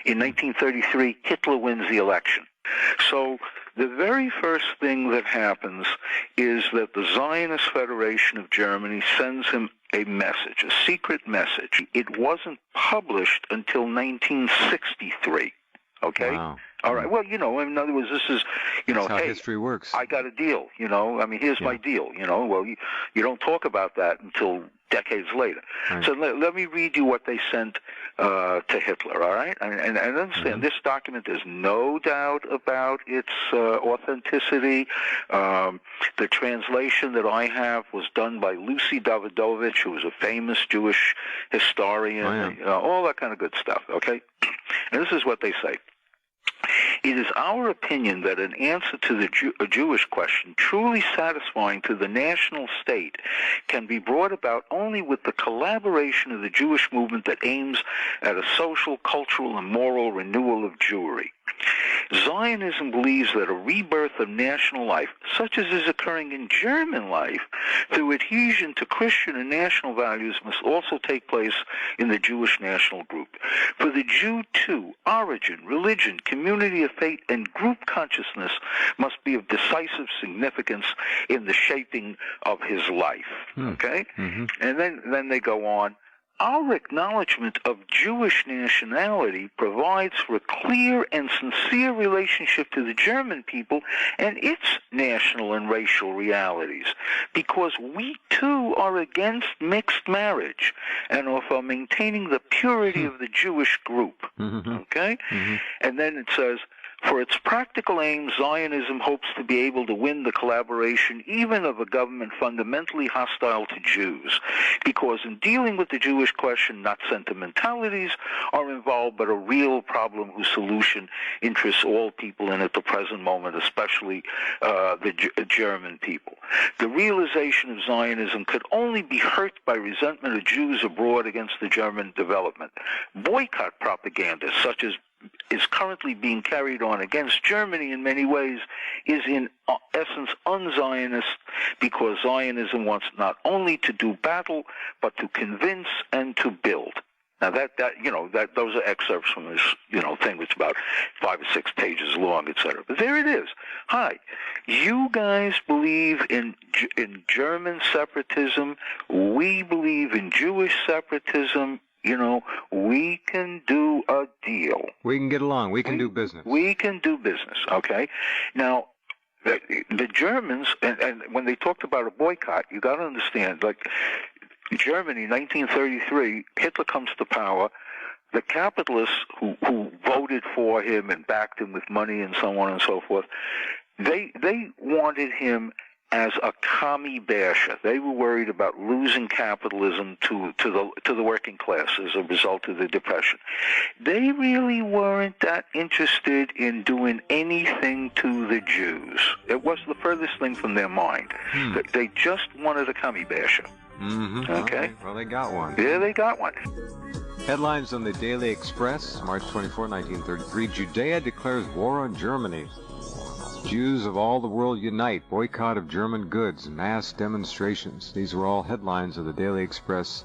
In 1933, Hitler wins the election. So the very first thing that happens is that the Zionist Federation of Germany sends him a message, a secret message. It wasn't published until 1963. Okay? Wow. All right. Well, in other words, this is, That's how hey, history works. I got a deal, I mean, here's my deal, Well, you don't talk about that until decades later. Right. So let me read you what they sent to Hitler, all right? And understand, this document, there's no doubt about its authenticity. The translation that I have was done by Lucy Davidovich, who was a famous Jewish historian, all that kind of good stuff, okay? And this is what they say. It is our opinion that an answer to the Jewish question truly satisfying to the national state can be brought about only with the collaboration of the Jewish movement that aims at a social, cultural, and moral renewal of Jewry. Zionism believes that a rebirth of national life, such as is occurring in German life, through adhesion to Christian and national values, must also take place in the Jewish national group. For the Jew, too, origin, religion, community of faith, and group consciousness must be of decisive significance in the shaping of his life. Okay? Mm-hmm. And then they go on. Our acknowledgement of Jewish nationality provides for a clear and sincere relationship to the German people and its national and racial realities, because we too are against mixed marriage and are for maintaining the purity of the Jewish group. Okay? And then it says, for its practical aim, Zionism hopes to be able to win the collaboration even of a government fundamentally hostile to Jews, because in dealing with the Jewish question, not sentimentalities are involved, but a real problem whose solution interests all people and at the present moment, especially the German people. The realization of Zionism could only be hurt by resentment of Jews abroad against the German development. Boycott propaganda, such as is currently being carried on against Germany in many ways, is in essence un-Zionist, because Zionism wants not only to do battle, but to convince and to build. Now those are excerpts from this, thing which is about 5 or 6 pages long, etc. But there it is. Hi, you guys believe in German separatism. We believe in Jewish separatism. We can do a deal. We can get along. We can do business. We can do business, okay? Now, the Germans, and when they talked about a boycott, you got to understand, like Germany, 1933, Hitler comes to power. The capitalists who voted for him and backed him with money and so on and so forth, they wanted him as a commie basher. They were worried about losing capitalism to the working class as a result of the Depression. They really weren't that interested in doing anything to the Jews. It was the furthest thing from their mind. They just wanted a commie basher. Okay? Well, they got one. Yeah, they got one. Headlines on the Daily Express, March 24, 1933. Judea declares war on Germany. Jews of all the world unite. Boycott of German goods. Mass demonstrations. These were all headlines of the Daily Express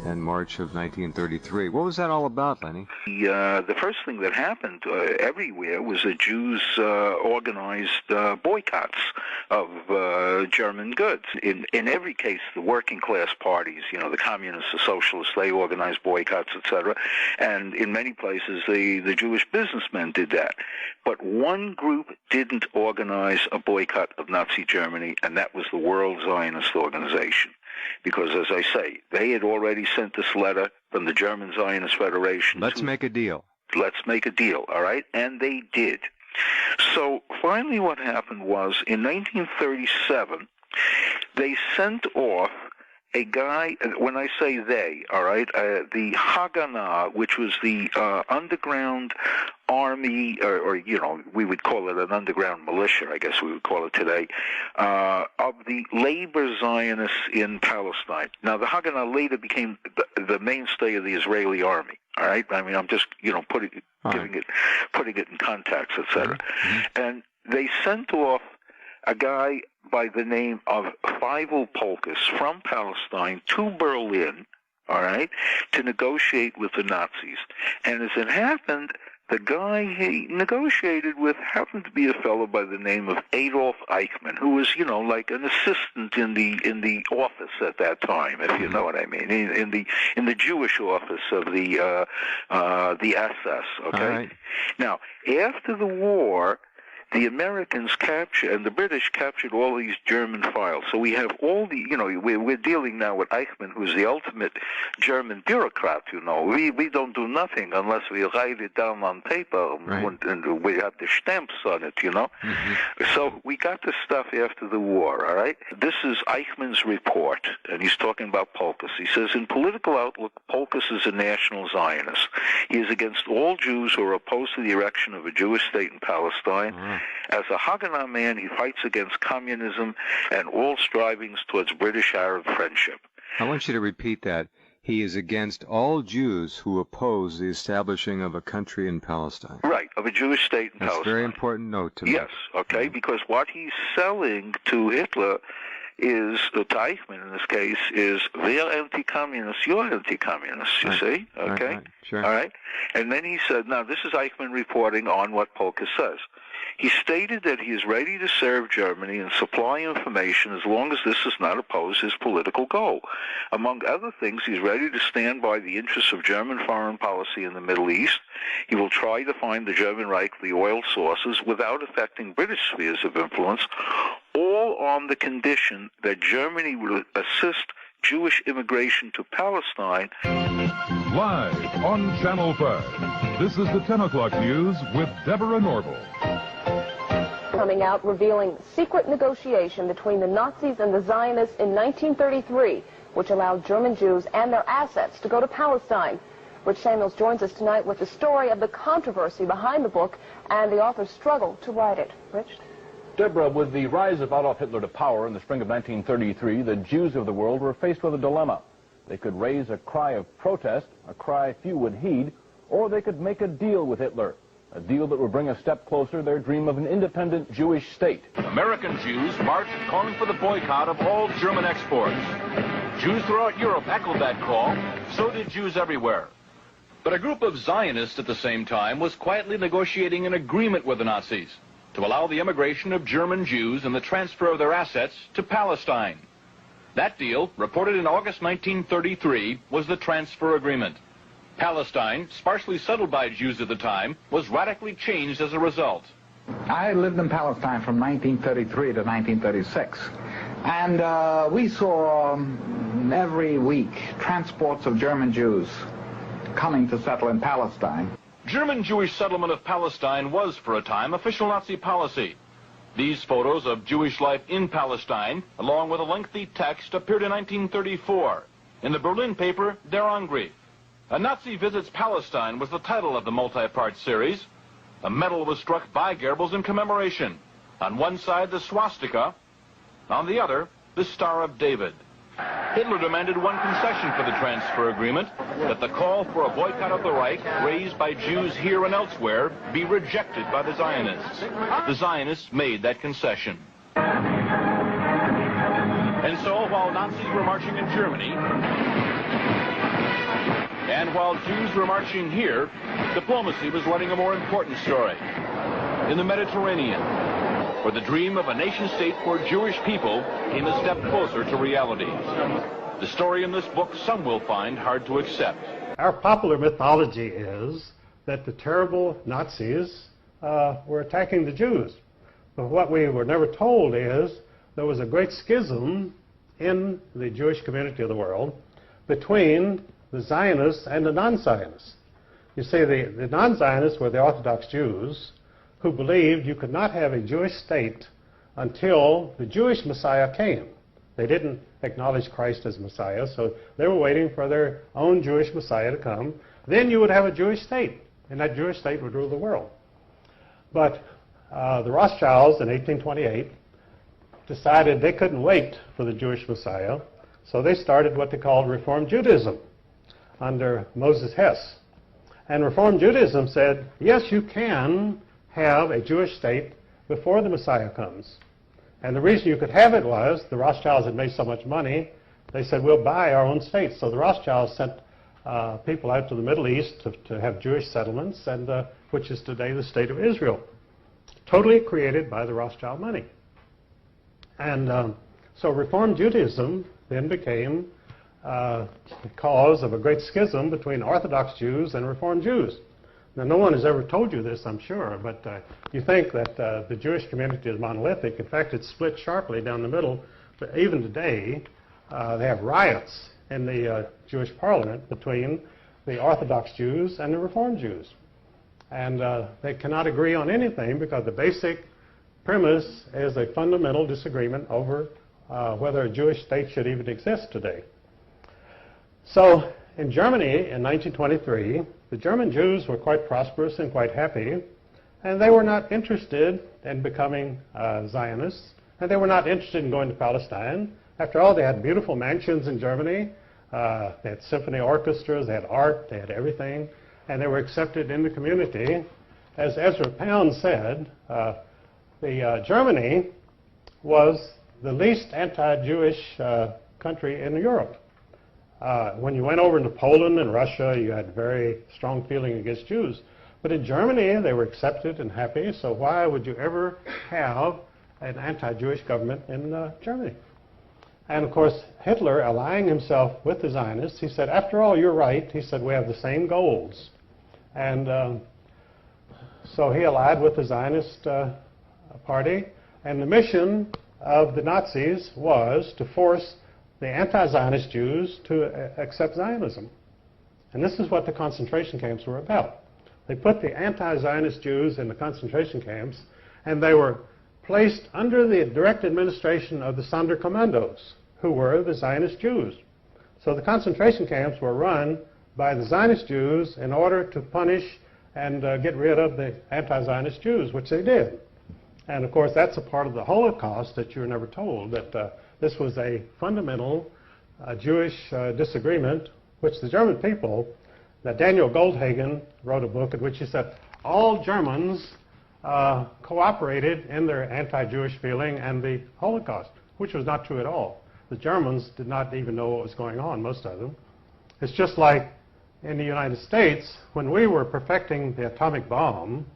in March of 1933. What was that all about, Lenny? The first thing that happened everywhere was the Jews organized boycotts of German goods. In every case, the working class parties, the communists, the socialists, they organized boycotts, etc. And in many places, the Jewish businessmen did that. But one group didn't organize a boycott of Nazi Germany, and that was the World Zionist Organization. Because, as I say, they had already sent this letter from the German Zionist Federation. Let's make a deal. Let's make a deal, all right? And they did. So finally what happened was, in 1937, they sent off a guy, when I say they, all right, the Haganah, which was the underground army, or we would call it an underground militia, I guess we would call it today, of the labor Zionists in Palestine. Now, the Haganah later became the mainstay of the Israeli army, all right? I mean, I'm just, putting it in context, etc. And they sent off a guy by the name of Feivel Polkus from Palestine to Berlin, all right, to negotiate with the Nazis. And as it happened, the guy he negotiated with happened to be a fellow by the name of Adolf Eichmann, who was, like an assistant in the office at that time, if you know what I mean, in the Jewish office of the SS. Okay. Right. Now, after the war, the Americans captured, and the British captured all these German files. So we have all the, we're dealing now with Eichmann, who's the ultimate German bureaucrat, We don't do nothing unless we write it down on paper, right. and we have the stamps on it, Mm-hmm. So we got this stuff after the war, all right? This is Eichmann's report, and he's talking about Polkus. He says, in political outlook, Polkus is a national Zionist. He is against all Jews who are opposed to the erection of a Jewish state in Palestine. Mm-hmm. As a Haganah man, he fights against communism and all strivings towards British-Arab friendship. I want you to repeat that. He is against all Jews who oppose the establishing of a country in Palestine. Right, of a Jewish state in Palestine. That's a very important note to me. Yes, okay, because what he's selling to Hitler is, to Eichmann in this case, is they're anti-communists, you're anti-communists, you see, okay? Right. Sure. All right? And then he said, now this is Eichmann reporting on what Polkus says. He stated that he is ready to serve Germany and supply information as long as this does not oppose his political goal. Among other things, he's ready to stand by the interests of German foreign policy in the Middle East. He will try to find the German Reich the oil sources without affecting British spheres of influence, all on the condition that Germany will assist Jewish immigration to Palestine. Live on Channel 5, this is the 10 o'clock news with Deborah Norville. Coming out revealing secret negotiation between the Nazis and the Zionists in 1933, which allowed German Jews and their assets to go to Palestine. Rich Samuels joins us tonight with the story of the controversy behind the book and the author's struggle to write it. Rich? Deborah, with the rise of Adolf Hitler to power in the spring of 1933, the Jews of the world were faced with a dilemma. They could raise a cry of protest, a cry few would heed, or they could make a deal with Hitler, a deal that would bring a step closer to their dream of an independent Jewish state. American Jews marched calling for the boycott of all German exports. Jews throughout Europe echoed that call. So did Jews everywhere. But a group of Zionists at the same time was quietly negotiating an agreement with the Nazis to allow the immigration of German Jews and the transfer of their assets to Palestine. That deal, reported in August 1933, was the transfer agreement. Palestine, sparsely settled by Jews at the time, was radically changed as a result. I lived in Palestine from 1933 to 1936, and we saw every week transports of German Jews coming to settle in Palestine. German Jewish settlement of Palestine was, for a time, official Nazi policy. These photos of Jewish life in Palestine, along with a lengthy text, appeared in 1934 in the Berlin paper Der Angriff. A Nazi Visits Palestine was the title of the multi-part series. A medal was struck by Goebbels in commemoration. On one side, the swastika. On the other, the Star of David. Hitler demanded one concession for the transfer agreement, that the call for a boycott of the Reich, raised by Jews here and elsewhere, be rejected by the Zionists. The Zionists made that concession. And so, while Nazis were marching in Germany, and while Jews were marching here, diplomacy was writing a more important story. In the Mediterranean, where the dream of a nation-state for Jewish people came a step closer to reality. The story in this book some will find hard to accept. Our popular mythology is that the terrible Nazis were attacking the Jews. But what we were never told is there was a great schism in the Jewish community of the world between the Zionists and the non-Zionists. You see, the non-Zionists were the Orthodox Jews who believed you could not have a Jewish state until the Jewish Messiah came. They didn't acknowledge Christ as Messiah, so they were waiting for their own Jewish Messiah to come. Then you would have a Jewish state, and that Jewish state would rule the world. But the Rothschilds in 1828 decided they couldn't wait for the Jewish Messiah, so they started what they called Reform Judaism under Moses Hess. And Reform Judaism said, yes, you can have a Jewish state before the Messiah comes. And the reason you could have it was the Rothschilds had made so much money they said, we'll buy our own state. So the Rothschilds sent people out to the Middle East to have Jewish settlements, and which is today the state of Israel, totally created by the Rothschild money. And so Reform Judaism then became the cause of a great schism between Orthodox Jews and Reform Jews. Now, no one has ever told you this, I'm sure, but you think that the Jewish community is monolithic. In fact, it's split sharply down the middle. But even today, they have riots in the Jewish parliament between the Orthodox Jews and the Reform Jews. And they cannot agree on anything because the basic premise is a fundamental disagreement over whether a Jewish state should even exist today. So in Germany in 1923, the German Jews were quite prosperous and quite happy, and they were not interested in becoming Zionists, and they were not interested in going to Palestine. After all, they had beautiful mansions in Germany, they had symphony orchestras, they had art, they had everything, and they were accepted in the community. As Ezra Pound said, Germany was the least anti-Jewish country in Europe. When you went over into Poland and Russia, you had very strong feeling against Jews. But in Germany, they were accepted and happy, so why would you ever have an anti-Jewish government in Germany? And of course, Hitler, allying himself with the Zionists, he said, after all, you're right. He said, we have the same goals. And so he allied with the Zionist party, and the mission of the Nazis was to force the anti-Zionist Jews to accept Zionism. And this is what the concentration camps were about. They put the anti-Zionist Jews in the concentration camps, and they were placed under the direct administration of the Sonderkommandos, who were the Zionist Jews. So the concentration camps were run by the Zionist Jews in order to punish and get rid of the anti-Zionist Jews, which they did. And of course, that's a part of the Holocaust that you were never told, that this was a fundamental Jewish disagreement, which the German people, that Daniel Goldhagen wrote a book in which he said all Germans cooperated in their anti-Jewish feeling and the Holocaust, which was not true at all. The Germans did not even know what was going on, most of them. It's just like in the United States, when we were perfecting the atomic bomb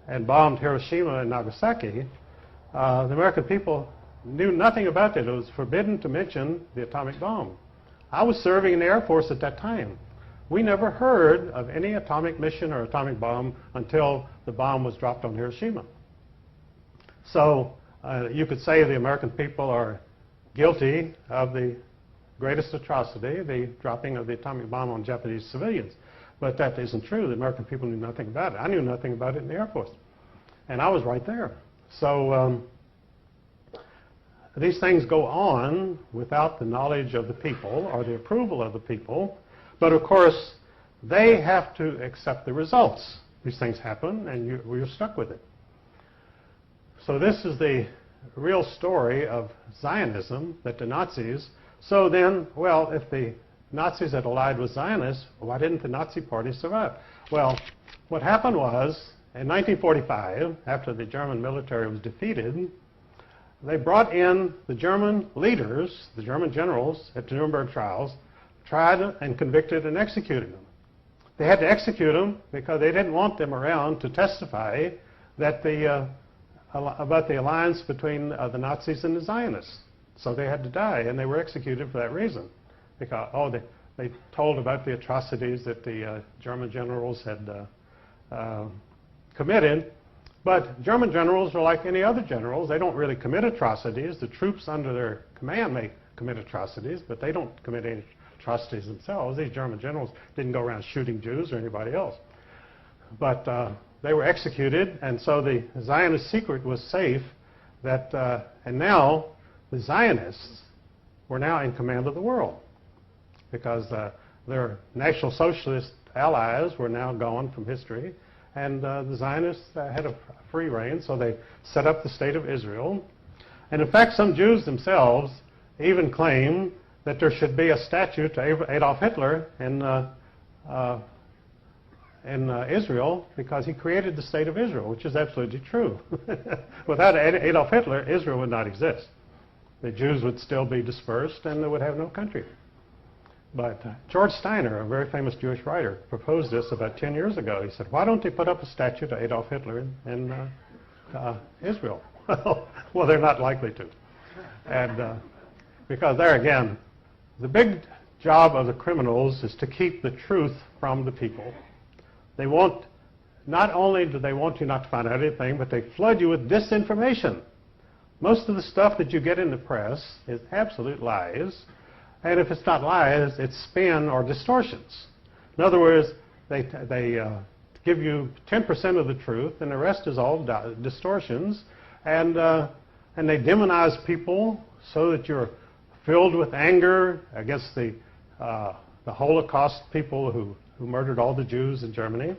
and bombed Hiroshima and Nagasaki, the American people knew nothing about it. It was forbidden to mention the atomic bomb. I was serving in the Air Force at that time. We never heard of any atomic mission or atomic bomb until the bomb was dropped on Hiroshima. So you could say the American people are guilty of the greatest atrocity, the dropping of the atomic bomb on Japanese civilians. But that isn't true. The American people knew nothing about it. I knew nothing about it in the Air Force. And I was right there. So these things go on without the knowledge of the people or the approval of the people. But of course, they have to accept the results. These things happen, and you're stuck with it. So this is the real story of Zionism, that the Nazis. So then, well, if the Nazis had allied with Zionists, why didn't the Nazi Party survive? Well, what happened was, in 1945, after the German military was defeated, they brought in the German leaders, the German generals, at the Nuremberg trials, tried and convicted and executed them. They had to execute them because they didn't want them around to testify that about the alliance between the Nazis and the Zionists. So they had to die, and they were executed for that reason. Because, they told about the atrocities that the German generals had committed. But German generals are like any other generals. They don't really commit atrocities. The troops under their command may commit atrocities, but they don't commit any atrocities themselves. These German generals didn't go around shooting Jews or anybody else. But they were executed, and so the Zionist secret was safe. And now the Zionists were now in command of the world because their National Socialist allies were now gone from history, and the Zionists had a free reign, so they set up the State of Israel. And in fact, some Jews themselves even claim that there should be a statue to Adolf Hitler in Israel because he created the State of Israel, which is absolutely true. Without Adolf Hitler, Israel would not exist. the Jews would still be dispersed and they would have no country. But George Steiner, a very famous Jewish writer, proposed this about 10 years ago. He said, why don't they put up a statue to Adolf Hitler in Israel? Well, they're not likely to. And because there again, the big job of the criminals is to keep the truth from the people. They want, not only do they want you not to find out anything, but they flood you with disinformation. Most of the stuff that you get in the press is absolute lies. And if it's not lies, it's spin or distortions. In other words, they give you 10% of the truth, and the rest is all distortions. And they demonize people so that you're filled with anger against the Holocaust people who murdered all the Jews in Germany.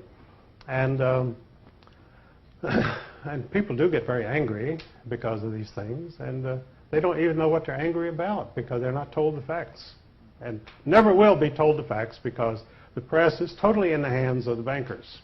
And and people do get very angry because of these things, and they don't even know what they're angry about because they're not told the facts, and never will be told the facts because the press is totally in the hands of the bankers.